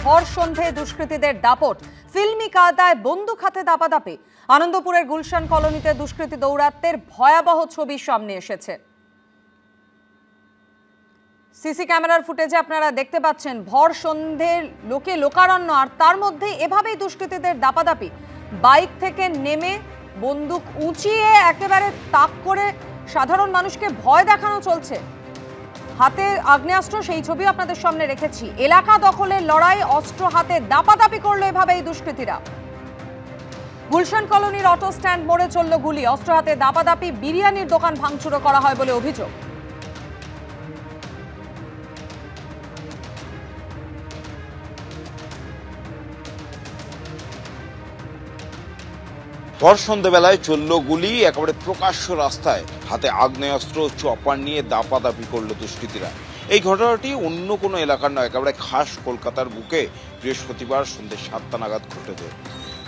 ভর সন্ধ্যায় দুষ্কৃতীদের দাপট, ফিল্মি কায়দায় বন্দুক হাতে দাপাদাপি। আনন্দপুরের গুলশান কলোনিতে দুষ্কৃতী দৌরাত্ম্যের ভয়াবহ ছবি সামনে এসেছে। সিসি ক্যামেরার ফুটেজে আপনারা দেখতে পাচ্ছেন ভর সন্ধ্যের লোকে লোকারণ্য, আর তার মধ্যে এভাবেই দুষ্কৃতীদের দাপাদাপি। বাইক থেকে নেমে বন্দুক উঁচিয়ে একেবারে তাক করে সাধারণ মানুষকে ভয় দেখানো চলছে। হাতে আগ্নেয়াস্ত্র, সেই ছবি আপনাদের সামনে রেখেছি। এলাকা দখলের লড়াই, অস্ত্র হাতে দাপাদাপি করলো এভাবে এই দুষ্কৃতীরা। গুলশান কলোনির অটো স্ট্যান্ড মোড়ে চলল গুলি, অস্ত্র হাতে দাপাদাপি, বিরিয়ানির দোকান ভাঙচুরও করা হয় বলে অভিযোগ। ভর সন্ধ্যাবেলায় চলল গুলি, একেবারে প্রকাশ্য রাস্তায় হাতে আগ্নেয়াস্ত্র, চপার নিয়ে দাপাদাপি করল দুষ্কৃতীরা। এই ঘটনাটি অন্য কোনো এলাকার নয়, একেবারে খাস কলকাতার বুকে বৃহস্পতিবার সন্ধ্যে 7টা নাগাদ ঘটেছে।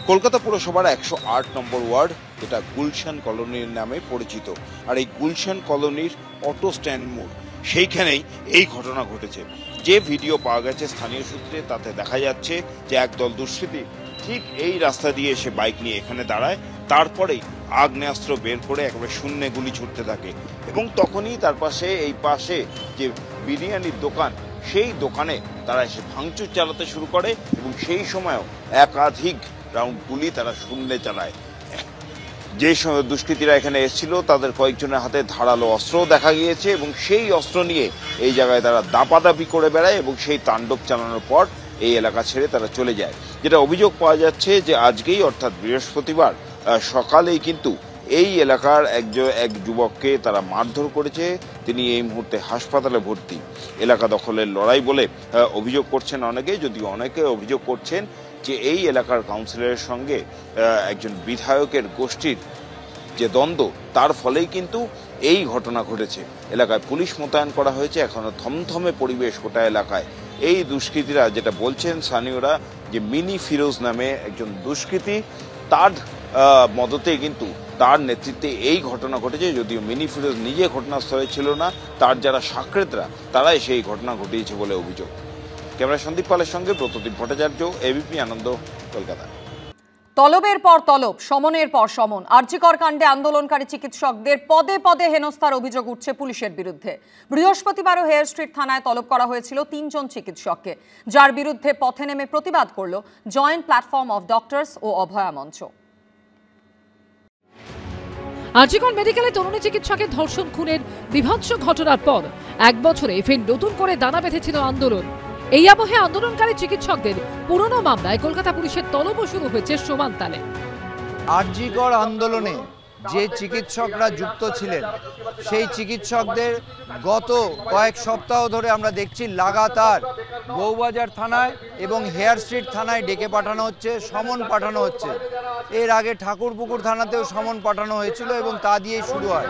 কলকাতা পুরসভার 108 নম্বর ওয়ার্ড, যেটা গুলশান কলোনির নামে পরিচিত, আর এই গুলশান কলোনির অটো স্ট্যান্ড মোড়, সেইখানেই এই ঘটনা ঘটেছে। যে ভিডিও পাওয়া গেছে স্থানীয় সূত্রে, তাতে দেখা যাচ্ছে যে একদল দুষ্কৃতী ঠিক এই রাস্তা দিয়ে এসে বাইক নিয়ে এখানে দাঁড়ায়, তারপরেই আগ্নেয়াস্ত্র বের করে একেবারে শূন্যে গুলি ছুটতে থাকে। এবং তখনই তার পাশে, এই পাশে যে বিরিয়ানির দোকান, সেই দোকানে তারা এসে ভাঙচুর চালাতে শুরু করে এবং সেই সময়ও একাধিক রাউন্ড গুলি তারা শূন্যে চালায়। যে দুষ্কৃতীরা এখানে এসেছিল তাদের কয়েকজনের হাতে ধারালো অস্ত্রও দেখা গিয়েছে এবং সেই অস্ত্র নিয়ে এই জায়গায় তারা দাপাদাপি করে বেড়ায় এবং সেই তাণ্ডব চালানোর পর এই এলাকা ছেড়ে তারা চলে যায়। যেটা অভিযোগ পাওয়া যাচ্ছে যে আজকেই, অর্থাৎ বৃহস্পতিবার সকালেই কিন্তু এই এলাকার এক যুবককে তারা মারধর করেছে। তিনি এই মুহূর্তে হাসপাতালে ভর্তি। এলাকা দখলের লড়াই বলে অভিযোগ করছেন অনেকে, যদিও অনেকে অভিযোগ করছেন যে এই এলাকার কাউন্সিলরের সঙ্গে একজন বিধায়কের গোষ্ঠীর যে দ্বন্দ্ব, তার ফলেই কিন্তু এই ঘটনা ঘটেছে। এলাকায় পুলিশ মোতায়েন করা হয়েছে, এখনো থমথমে পরিবেশ গোটা এলাকায়। এই দুষ্কৃতীরা, যেটা বলছেন স্থানীয়রা, যে মিনি ফিরোজ নামে একজন দুষ্কৃতী, তার মদতে কিন্তু, তার নেতৃত্বে এই ঘটনা ঘটেছে। যদিও মিনি ফিরোজ নিজে ঘটনাস্থলে ছিল না, তার যারা সাকরেতরা তারাই সেই ঘটনা ঘটিয়েছে বলে অভিযোগ। ক্যামেরা সন্দীপ পালের সঙ্গে ব্রতদীপ ভট্টাচার্য, এবিপি আনন্দ, কলকাতা। তলবের পর তলব, সমনের পর সমন। আরজিকর কাণ্ডে আন্দোলনকারী চিকিৎসকদের পদে পদে হেনস্থার অভিযোগ উঠছে পুলিশের বিরুদ্ধে। বৃহস্পতিবারও হেয়ার স্ট্রিট থানায় তলব করা হয়েছিল 3 জন চিকিৎসককে, যার বিরুদ্ধে পথে নেমে প্রতিবাদ করল জয়েন্ট প্ল্যাটফর্ম অফ ডক্টরস ও অভয়া মঞ্চ। আরজিকর মেডিকেলে তরুণী চিকিৎসকের ধর্ষণ খুনের বিভৎস ঘটনার পর 1 বছরে ফের নতুন করে দানা বেঁধেছিল আন্দোলন। এই আবহে আন্দোলনকারী চিকিৎসকদের পুরনো মামলায় কলকাতা পুলিশের তলবও শুরু হয়েছে সমান তালে। আরজিকর আন্দোলনে যে চিকিৎসকরা যুক্ত ছিলেন, সেই চিকিৎসকদের গত কয়েক সপ্তাহ ধরে আমরা দেখছি লাগাতার বউবাজার থানায় এবং হেয়ার স্ট্রিট থানায় ডেকে পাঠানো হচ্ছে, সমন পাঠানো হচ্ছে। এর আগে ঠাকুরপুকুর থানাতেও সমন পাঠানো হয়েছিল এবং তা দিয়েই শুরু হয়।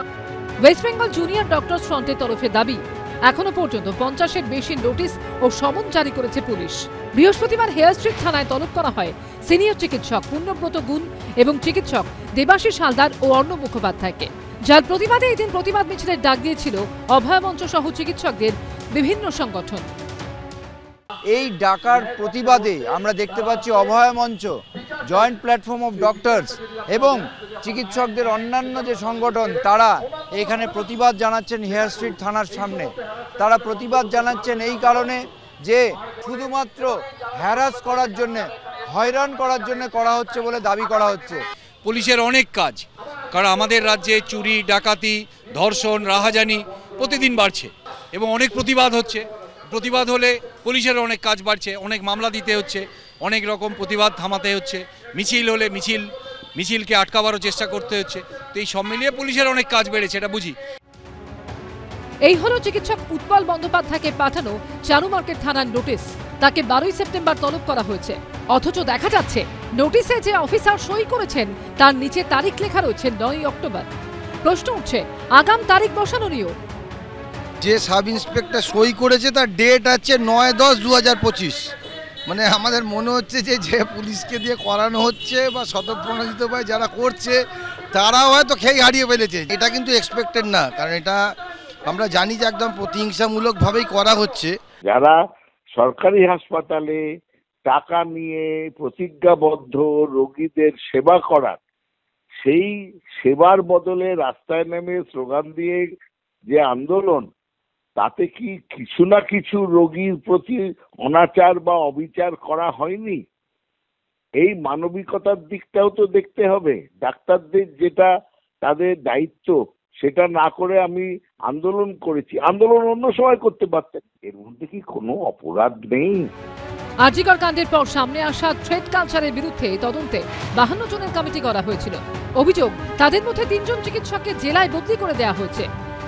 ওয়েস্ট বেঙ্গল জুনিয়র ডক্টরস ফ্রন্টের তরফে দাবি, এখনো পর্যন্ত 50-এর বেশি নোটিশ ও সমন জারি করেছে পুলিশ। বৃহস্পতিবার হেয়ার স্ট্রিট থানায় তলব করা হয় সিনিয়র চিকিৎসক পূর্ণব্রত গুণ এবং চিকিৎসক দেবাশিস হালদার ও অর্ণব মুখোপাধ্যায়কে, যার প্রতিবাদে এদিন প্রতিবাদ মিছিলের ডাক দিয়েছিল অভয়া মঞ্চ সহ চিকিৎসকদের বিভিন্ন সংগঠন। এই ডাকার প্রতিবাদে আমরা দেখতে পাচ্ছি অভয়া মঞ্চ, জয়েন্ট প্ল্যাটফর্ম অফ ডক্টরস এবং চিকিৎসকদের অন্যান্য যে সংগঠন, তারা এখানে প্রতিবাদ জানাচ্ছেন হেয়ার স্ট্রিট থানার সামনে। তারা প্রতিবাদ জানাচ্ছেন এই কারণে যে শুধুমাত্র হ্যারাস করার জন্য, হয়রান করার জন্য করা হচ্ছে বলে দাবি করা হচ্ছে। পুলিশের অনেক কাজ, কারণ আমাদের রাজ্যে চুরি, ডাকাতি, ধর্ষণ, রাহাজানি প্রতিদিন বাড়ছে এবং অনেক প্রতিবাদ হচ্ছে। প্রতিবাদ হলে পুলিশের অনেক কাজ বাড়ছে, অনেক মামলা দিতে হচ্ছে, অনেক রকম প্রতিবাদ থামাতে হচ্ছে। মিছিল হলে মিছিলকে আটকাবারও চেষ্টা করতে হচ্ছে। তো এই সব মিলিয়ে পুলিশের অনেক কাজ বেড়েছে, এটা বুঝি। এই হলো চিকিৎসক উৎপল বন্দ্যোপাধ্যায়কে পাঠানো চারু মার্কেট থানার নোটিশ। তাকে 12ই সেপ্টেম্বর তলব করা হয়েছে, অথচ দেখা যাচ্ছে নোটিশে যে অফিসার সই করেছেন তার নিচে তারিখ লেখা রয়েছে 9ই অক্টোবর। প্রশ্ন উঠছে, আগাম তারিখ বসানো নিয়েও। যে সাব ইন্সপেক্টর সই করেছে তার ডেট আছে 9/10/2025। মানে আমাদের মনে হচ্ছে যে পুলিশকে দিয়ে করানো হচ্ছে বা স্বতঃপ্রণোদিত ভাই যারা করছে তারাও হয়তো খেয়ে হারিয়ে ফেলেছে। এটা কিন্তু এক্সপেক্টেড না, কারণ এটা আমরা জানি যে একদম প্রতিহিংসামূলকভাবেই করা হচ্ছে। যারা সরকারি হাসপাতালে টাকা নিয়ে প্রতিজ্ঞাবদ্ধ রোগীদের সেবা করার, সেই সেবার বদলে রাস্তায় নেমে স্লোগান দিয়ে যে আন্দোলন, তাতে কি কিছু না কিছু রোগীর প্রতি অনাচার বা অবিচার করা হয়নি? এই মানবিকতার দিকটাও তো দেখতে হবে। ডাক্তারদের যেটা তাদের দায়িত্ব সেটা না করে আমি আন্দোলন করেছি, আন্দোলন অন্য সময় করতে পারতেন, এর মধ্যে কি কোনো অপরাধ নেই? আরজিকর কাণ্ডের পর সামনে আসা থ্রেড কালচারের বিরুদ্ধে তদন্তে 52 জনের কমিটি করা হয়েছিল। অভিযোগ, তাদের মধ্যে 3 জন চিকিৎসককে জেলায় বদলি করে দেওয়া হয়েছে।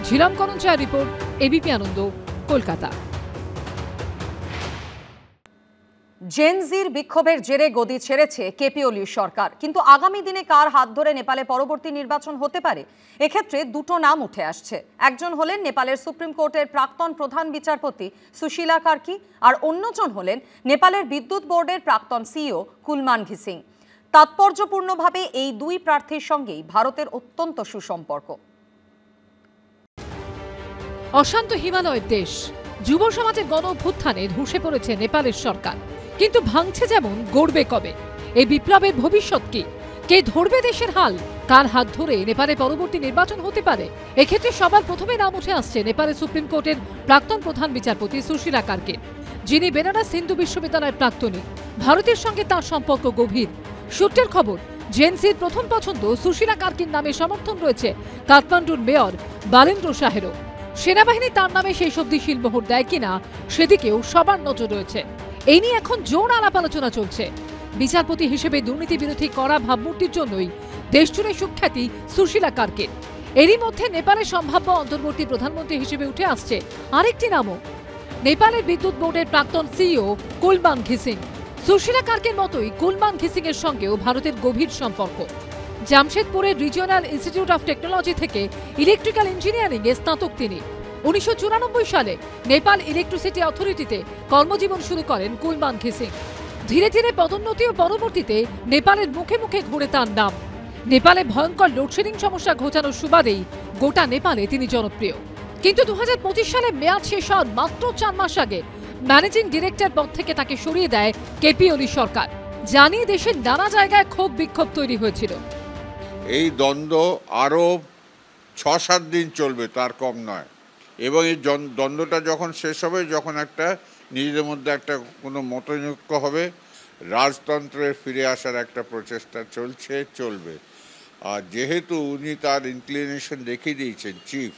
ঝিলাম করঞ্চার রিপোর্ট, এবিপি আনন্দ, কলকাতা। জেনজির বিক্ষোভের জেরে গদি ছেড়েছে কেপি ওলির সরকার, কিন্তু আগামী দিনে কার হাত ধরে নেপালে পরবর্তী নির্বাচন হতে পারে, এক্ষেত্রে দুটো নাম উঠে আসছে। একজন হলেন নেপালের সুপ্রিম কোর্টের প্রাক্তন প্রধান বিচারপতি সুশীলা কার্কি, আর অন্যজন হলেন নেপালের বিদ্যুৎ বোর্ডের প্রাক্তন সিইও কুলমান ঘিসিং। তাৎপর্যপূর্ণভাবে এই দুই প্রার্থীর সঙ্গেই ভারতের অত্যন্ত সুসম্পর্ক। অশান্ত হিমালয়ের দেশ, যুব সমাজের গণ অভ্যুত্থানে ধসে পড়েছে নেপালের সরকার, কিন্তু ভাঙছে যেমন, গড়বে কবে? এই বিপ্লবের ভবিষ্যৎ কি? কে ধরবে দেশের হাল? কার হাত ধরে নেপালে পরবর্তী নির্বাচন হতে পারে? এক্ষেত্রে সবার প্রথমে নাম উঠে আসছে নেপালের সুপ্রিম কোর্টের প্রাক্তন প্রধান বিচারপতি সুশীলা কার্কির, যিনি বেনারস হিন্দু বিশ্ববিদ্যালয়ের প্রাক্তনী। ভারতের সঙ্গে তার সম্পর্ক গভীর। সূত্রের খবর, জেনসির প্রথম পছন্দ সুশীলা কার্কির নামে সমর্থন রয়েছে কাঠমান্ডুর মেয়র বালেন্দ্র শাহেরও। সেনাবাহিনী তার নামে সেই সব শিলমোহর দেয় কিনা সেদিকেও সবার নজর রয়েছে। এই নিয়ে এখন জোর আলাপ আলোচনা চলছে। বিচারপতি হিসেবে দুর্নীতি বিরোধী কড়া ভাবমূর্তির জন্যই দেশজুড়ে সুখ্যাতি সুশীলা কার্কির। এরই মধ্যে নেপালের সম্ভাব্য অন্তর্বর্তী প্রধানমন্ত্রী হিসেবে উঠে আসছে আরেকটি নামও, নেপালের বিদ্যুৎ বোর্ডের প্রাক্তন সিইও কুলমান ঘিসিং। সুশীলা কার্কির মতোই কুলমান ঘিসিং এর সঙ্গেও ভারতের গভীর সম্পর্ক। জামশেদপুরের রিজিওনাল ইনস্টিটিউট অফ টেকনোলজি থেকে ইলেকট্রিক্যাল ইঞ্জিনিয়ারিং এ স্নাতক তিনি। 1994 সালে নেপাল ইলেকট্রিসিটি অথরিটিতে কর্মজীবন শুরু করেন কুলমান ঘিসিং। ধীরে ধীরে পদোন্নতি ও পরবর্তীতে নেপালের মুখে মুখে ঘুরে তার নাম। নেপালে ভয়ঙ্কর লোডশেডিং সমস্যা ঘোচানোর সুবাদেই গোটা নেপালে তিনি জনপ্রিয়। কিন্তু 2025 সালে মেয়াদ শেষ হওয়ার মাত্র 4 মাস আগে ম্যানেজিং ডিরেক্টর পদ থেকে তাকে সরিয়ে দেয় কেপি ওলি সরকার। জানিয়ে দেশের নানা জায়গায় ক্ষোভ বিক্ষোভ তৈরি হয়েছিল। এই দ্বন্দ্ব আরও 6-7 দিন চলবে, তার কম নয়। এবং এই দ্বন্দ্বটা যখন শেষ হবে, যখন একটা নিজেদের মধ্যে একটা কোনো মতৈক্য হবে, রাজতন্ত্রের ফিরে আসার একটা প্রচেষ্টা চলবে। আর যেহেতু উনি তার ইনক্লিনেশন দেখিয়ে দিয়েছেন, চিফ,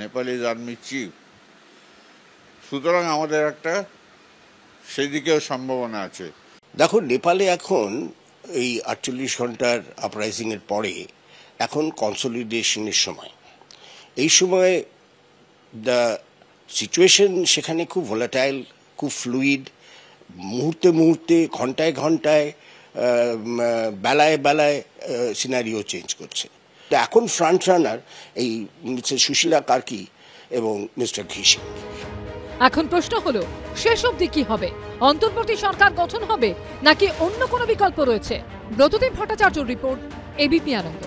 নেপালিজ আর্মি চিফ, সুতরাং আমাদের একটা সেদিকেও সম্ভাবনা আছে। দেখো, নেপালে এখন এই 48 ঘন্টার আপরাইজিংয়ের পরে এখন কনসলিডেশনের সময়। এই সময় দ্য সিচুয়েশন সেখানে খুব ভোলাটাইল, খুব ফ্লুইড, মুহূর্তে মুহূর্তে, ঘন্টায় ঘন্টায়, বেলায় বেলায় সিনারিও চেঞ্জ করছে। এখন ফ্রন্ট রানার এই মিস্টার সুশীলা কার্কি এবং মিস্টার ঘিসিং। এখন প্রশ্ন হলো, শেষ অবধি কি হবে? অন্তর্বর্তী সরকার গঠন হবে নাকি অন্য কোনো বিকল্প রয়েছে? ব্রতদীপ ভট্টাচার্য রিপোর্ট, এবিপি আনন্দ।